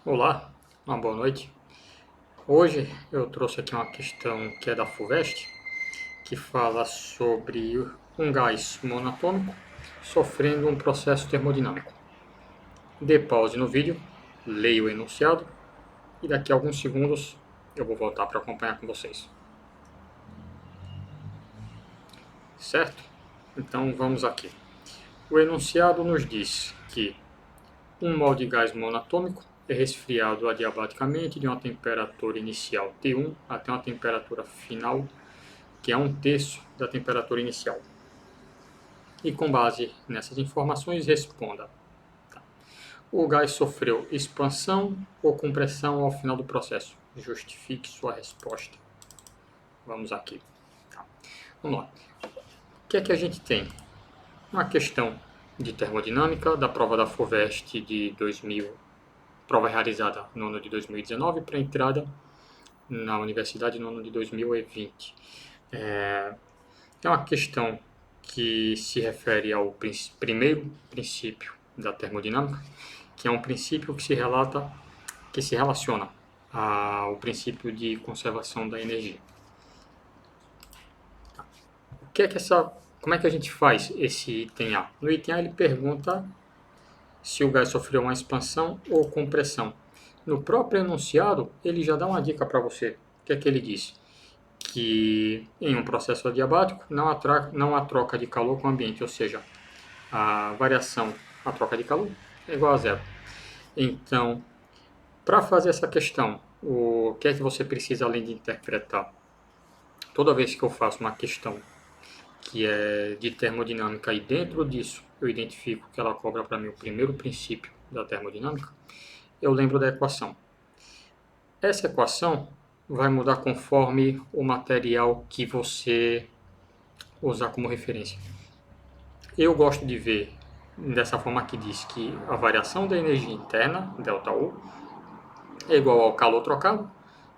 Olá, uma boa noite. Hoje eu trouxe aqui uma questão que é da FUVEST, que fala sobre um gás monatômico sofrendo um processo termodinâmico. Dê pause no vídeo, leia o enunciado e daqui a alguns segundos eu vou voltar para acompanhar com vocês. Certo? Então vamos aqui. O enunciado nos diz que um mol de gás monatômico é resfriado adiabaticamente de uma temperatura inicial T1 até uma temperatura final que é 1/3 da temperatura inicial. E com base nessas informações, responda: o gás sofreu expansão ou compressão ao final do processo? Justifique sua resposta. Vamos aqui. Vamos lá. O que é que a gente tem? Uma questão de termodinâmica da prova da FUVEST de 2000, prova realizada no ano de 2019 para entrada na universidade no ano de 2020. É uma questão que se refere ao primeiro princípio da termodinâmica, que é um princípio que se relaciona ao princípio de conservação da energia. Como é que a gente faz esse item A? No item A ele pergunta se o gás sofreu uma expansão ou compressão. No próprio enunciado ele já dá uma dica para você. O que é que ele diz? Que em um processo adiabático não há troca de calor com o ambiente, ou seja, a troca de calor é igual a zero. Então, para fazer essa questão, o que é que você precisa além de interpretar? Toda vez que eu faço uma questão que é de termodinâmica e dentro disso eu identifico que ela cobra para mim o primeiro princípio da termodinâmica, eu lembro da equação. Essa equação vai mudar conforme o material que você usar como referência. Eu gosto de ver dessa forma que diz que a variação da energia interna, ΔU, é igual ao calor trocado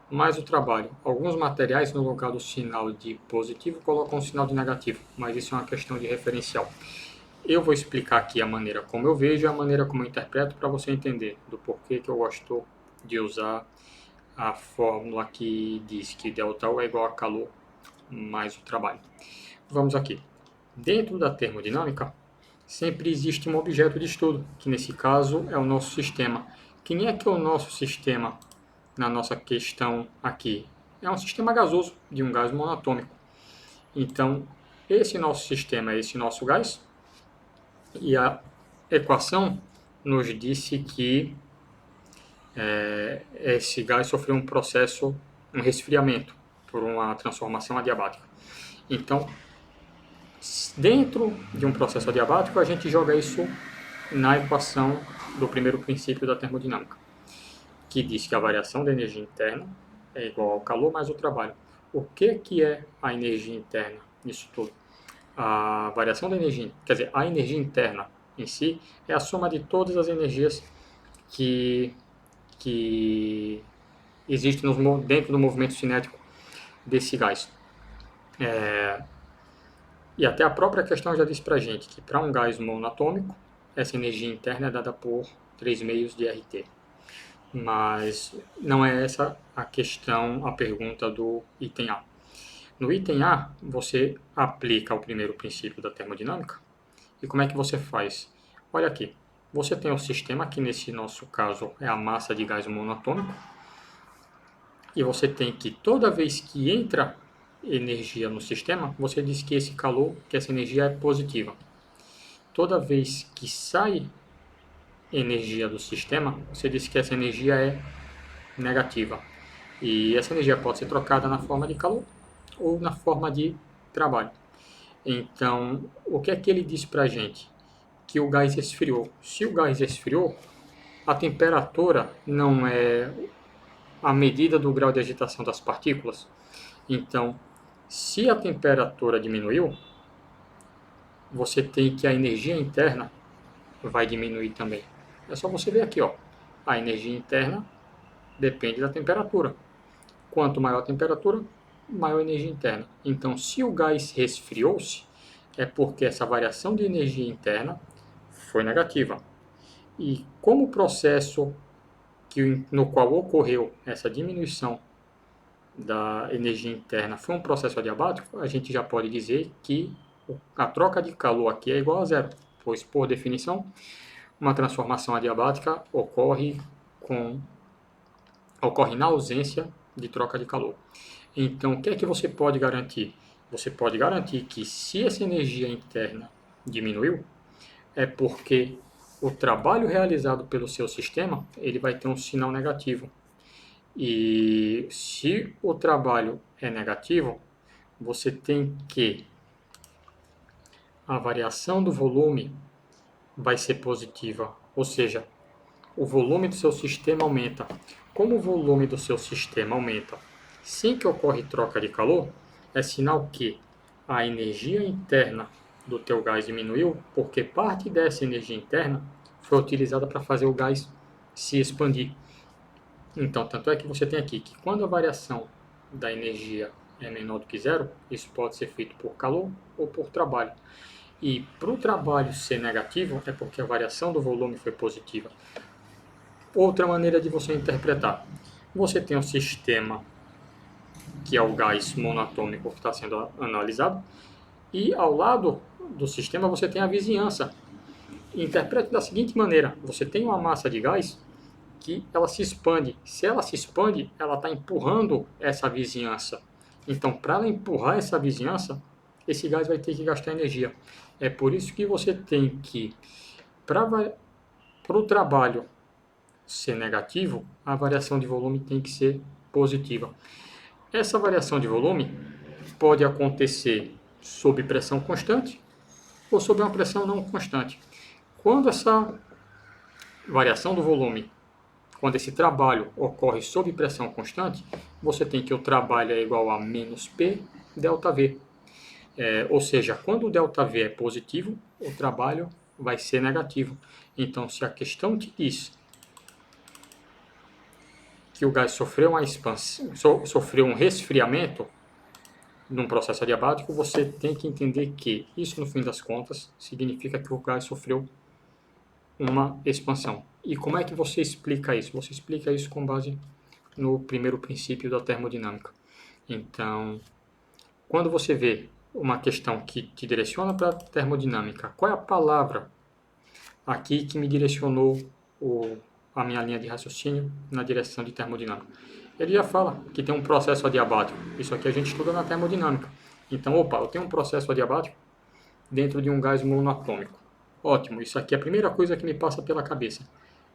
mais o trabalho. Alguns materiais, no lugar do sinal de positivo, colocam um sinal de negativo, mas isso é uma questão de referencial. Eu vou explicar aqui a maneira como eu vejo e a maneira como eu interpreto para você entender do porquê que eu gosto de usar a fórmula que diz que ΔU é igual a calor mais o trabalho. Vamos aqui. Dentro da termodinâmica, sempre existe um objeto de estudo, que nesse caso é o nosso sistema. Quem é que é o nosso sistema na nossa questão aqui? É um sistema gasoso, de um gás monatômico. Então, esse nosso sistema é esse nosso gás, e a equação nos disse que esse gás sofreu um processo, um resfriamento, por uma transformação adiabática. Então, dentro de um processo adiabático, a gente joga isso na equação do primeiro princípio da termodinâmica, que diz que a variação da energia interna é igual ao calor mais o trabalho. O que é a energia interna nisso tudo? A variação da energia, quer dizer, a energia interna em si é a soma de todas as energias que existem dentro do movimento cinético desse gás. E até a própria questão já diz para a gente que para um gás monatômico, essa energia interna é dada por 3 meios de RT. Mas não é essa a questão, a pergunta do item A. No item A, você aplica o primeiro princípio da termodinâmica. E como é que você faz? Olha aqui, você tem o sistema, que nesse nosso caso é a massa de gás monatômico, e você tem que, toda vez que entra energia no sistema, você diz que esse calor, que essa energia é positiva. Toda vez que sai energia do sistema, você diz que essa energia é negativa. E essa energia pode ser trocada na forma de calor ou na forma de trabalho. Então, o que é que ele diz para a gente? Que o gás esfriou. Se o gás esfriou, a temperatura não é a medida do grau de agitação das partículas. Então, se a temperatura diminuiu, você tem que a energia interna vai diminuir também. É só você ver aqui, ó. A energia interna depende da temperatura. Quanto maior a temperatura, maior a energia interna. Então, se o gás resfriou-se, é porque essa variação de energia interna foi negativa. E como o processo no qual ocorreu essa diminuição da energia interna foi um processo adiabático, a gente já pode dizer que a troca de calor aqui é igual a zero, pois, por definição, uma transformação adiabática ocorre na ausência de troca de calor. Então, o que é que você pode garantir? Você pode garantir que se essa energia interna diminuiu, é porque o trabalho realizado pelo seu sistema ele vai ter um sinal negativo. E se o trabalho é negativo, você tem que a variação do volume vai ser positiva, ou seja, o volume do seu sistema aumenta. Como o volume do seu sistema aumenta sem que ocorre troca de calor, é sinal que a energia interna do teu gás diminuiu, porque parte dessa energia interna foi utilizada para fazer o gás se expandir. Então, tanto é que você tem aqui que quando a variação da energia é menor do que zero, isso pode ser feito por calor ou por trabalho. E para o trabalho ser negativo, é porque a variação do volume foi positiva. Outra maneira de você interpretar. Você tem um sistema que é o gás monatômico que está sendo analisado, e ao lado do sistema você tem a vizinhança. Interprete da seguinte maneira: você tem uma massa de gás que ela se expande. Se ela se expande, ela está empurrando essa vizinhança. Então, para ela empurrar essa vizinhança, esse gás vai ter que gastar energia. É por isso que você tem que, para o trabalho ser negativo, a variação de volume tem que ser positiva. Essa variação de volume pode acontecer sob pressão constante ou sob uma pressão não constante. Quando essa variação do volume, quando esse trabalho ocorre sob pressão constante, você tem que o trabalho é igual a menos P delta V. Ou seja, quando o ΔV é positivo, o trabalho vai ser negativo. Então, se a questão te diz que o gás sofreu uma expansão, sofreu um resfriamento num processo adiabático, você tem que entender que isso, no fim das contas, significa que o gás sofreu uma expansão. E como é que você explica isso? Você explica isso com base no primeiro princípio da termodinâmica. Então, quando você vê uma questão que te direciona para a termodinâmica, qual é a palavra aqui que me direcionou a minha linha de raciocínio na direção de termodinâmica? Ele já fala que tem um processo adiabático. Isso aqui a gente estuda na termodinâmica. Então, opa, eu tenho um processo adiabático dentro de um gás monatômico. Ótimo, isso aqui é a primeira coisa que me passa pela cabeça.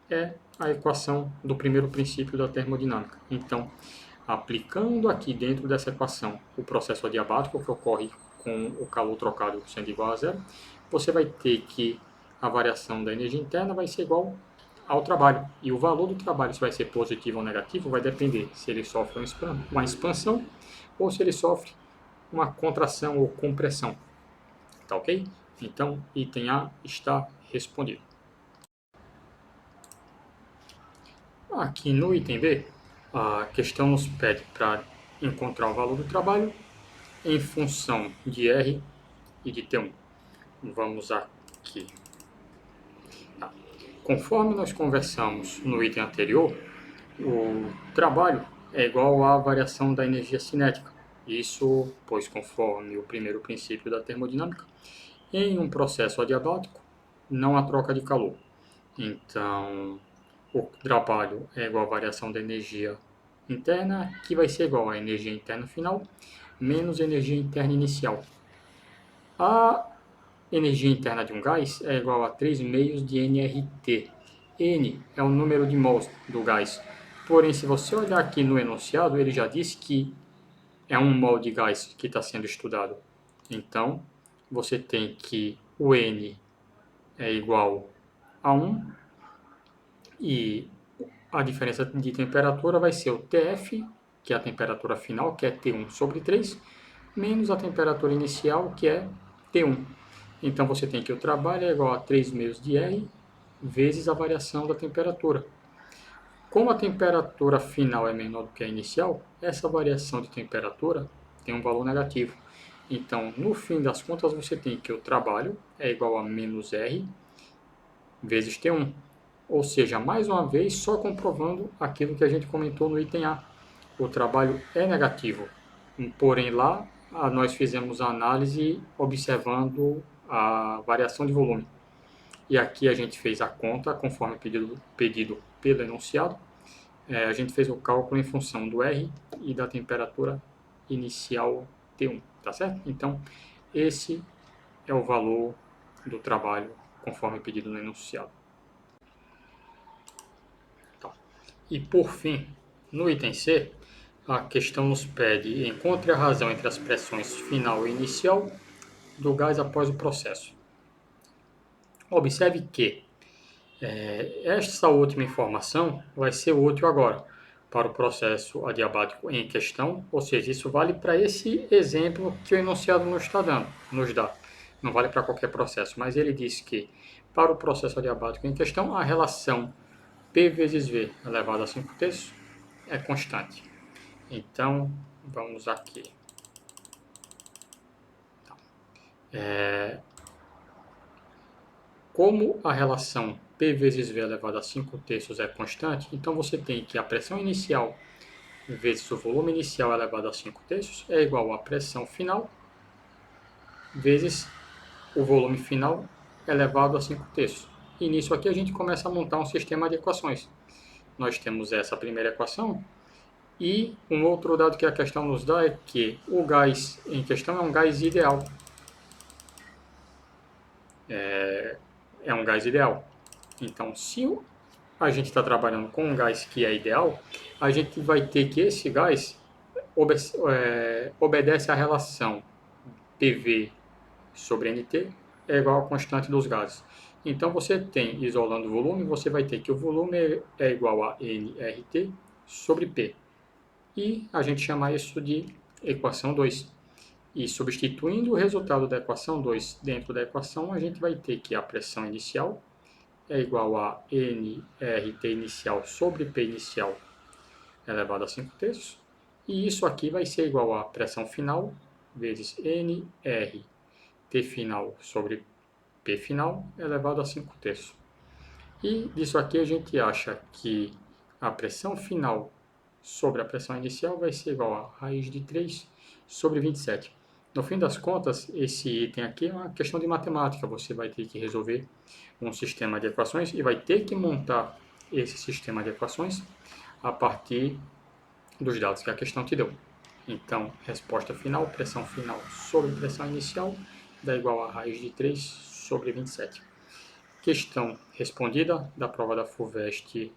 É a equação do primeiro princípio da termodinâmica. Então, aplicando aqui dentro dessa equação o processo adiabático que ocorre com o calor trocado sendo igual a zero, você vai ter que a variação da energia interna vai ser igual ao trabalho. E o valor do trabalho, se vai ser positivo ou negativo, vai depender se ele sofre uma expansão ou se ele sofre uma contração ou compressão. Tá ok? Então, item A está respondido. Aqui no item B, a questão nos pede para encontrar o valor do trabalho em função de R e de T1. Vamos aqui. Tá. Conforme nós conversamos no item anterior, o trabalho é igual à variação da energia cinética. Isso, pois, conforme o primeiro princípio da termodinâmica, em um processo adiabático, não há troca de calor. Então, o trabalho é igual à variação da energia interna, que vai ser igual à energia interna final, menos energia interna inicial. A energia interna de um gás é igual a 3 meios de nRT. N é o número de mols do gás. Porém, se você olhar aqui no enunciado, ele já disse que é um mol de gás que está sendo estudado. Então, você tem que o N é igual a 1 e a diferença de temperatura vai ser o TF, que é a temperatura final, que é T1 sobre 3, menos a temperatura inicial, que é T1. Então, você tem que o trabalho é igual a 3 meios de R vezes a variação da temperatura. Como a temperatura final é menor do que a inicial, essa variação de temperatura tem um valor negativo. Então, no fim das contas, você tem que o trabalho é igual a menos R vezes T1. Ou seja, mais uma vez, só comprovando aquilo que a gente comentou no item A. O trabalho é negativo, porém lá nós fizemos a análise observando a variação de volume. E aqui a gente fez a conta conforme pedido pelo enunciado. A gente fez o cálculo em função do R e da temperatura inicial T1, tá certo? Então, esse é o valor do trabalho conforme pedido no enunciado. Tá. E por fim, no item C, a questão nos pede: encontre a razão entre as pressões final e inicial do gás após o processo. Observe que esta última informação vai ser útil agora para o processo adiabático em questão, ou seja, isso vale para esse exemplo que o enunciado nos dá. Não vale para qualquer processo, mas ele diz que para o processo adiabático em questão, a relação P vezes V elevado a 5/3 é constante. Então, vamos aqui. Como a relação P vezes V elevado a 5/3 é constante, então você tem que a pressão inicial vezes o volume inicial elevado a 5/3 é igual à pressão final vezes o volume final elevado a 5/3. E nisso aqui a gente começa a montar um sistema de equações. Nós temos essa primeira equação e um outro dado que a questão nos dá é que o gás em questão é um gás ideal. É um gás ideal. Então, se a gente está trabalhando com um gás que é ideal, a gente vai ter que esse gás obedece à relação PV sobre NT é igual à constante dos gases. Então, você tem, isolando o volume, você vai ter que o volume é igual a nRT sobre P. E a gente chama isso de equação 2. E substituindo o resultado da equação 2 dentro da equação, a gente vai ter que a pressão inicial é igual a nRT inicial sobre P inicial elevado a 5/3. E isso aqui vai ser igual a pressão final vezes nRT final sobre P final elevado a 5/3. E disso aqui a gente acha que a pressão final sobre a pressão inicial vai ser igual a raiz de 3 sobre 27. No fim das contas, esse item aqui é uma questão de matemática. Você vai ter que resolver um sistema de equações e vai ter que montar esse sistema de equações a partir dos dados que a questão te deu. Então, resposta final, pressão final sobre pressão inicial, dá igual a raiz de 3 sobre 27. Questão respondida da prova da FUVEST,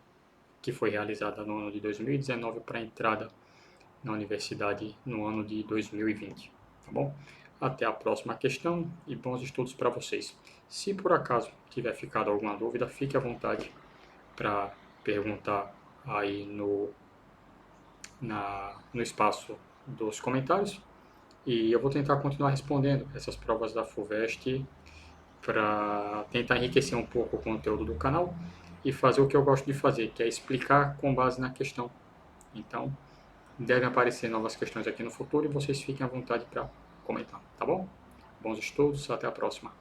que foi realizada no ano de 2019 para entrada na universidade no ano de 2020. Tá bom? Até a próxima questão e bons estudos para vocês. Se por acaso tiver ficado alguma dúvida, fique à vontade para perguntar aí no espaço dos comentários e eu vou tentar continuar respondendo essas provas da FUVEST para tentar enriquecer um pouco o conteúdo do canal e fazer o que eu gosto de fazer, que é explicar com base na questão. Então, devem aparecer novas questões aqui no futuro e vocês fiquem à vontade para comentar, tá bom? Bons estudos, até a próxima.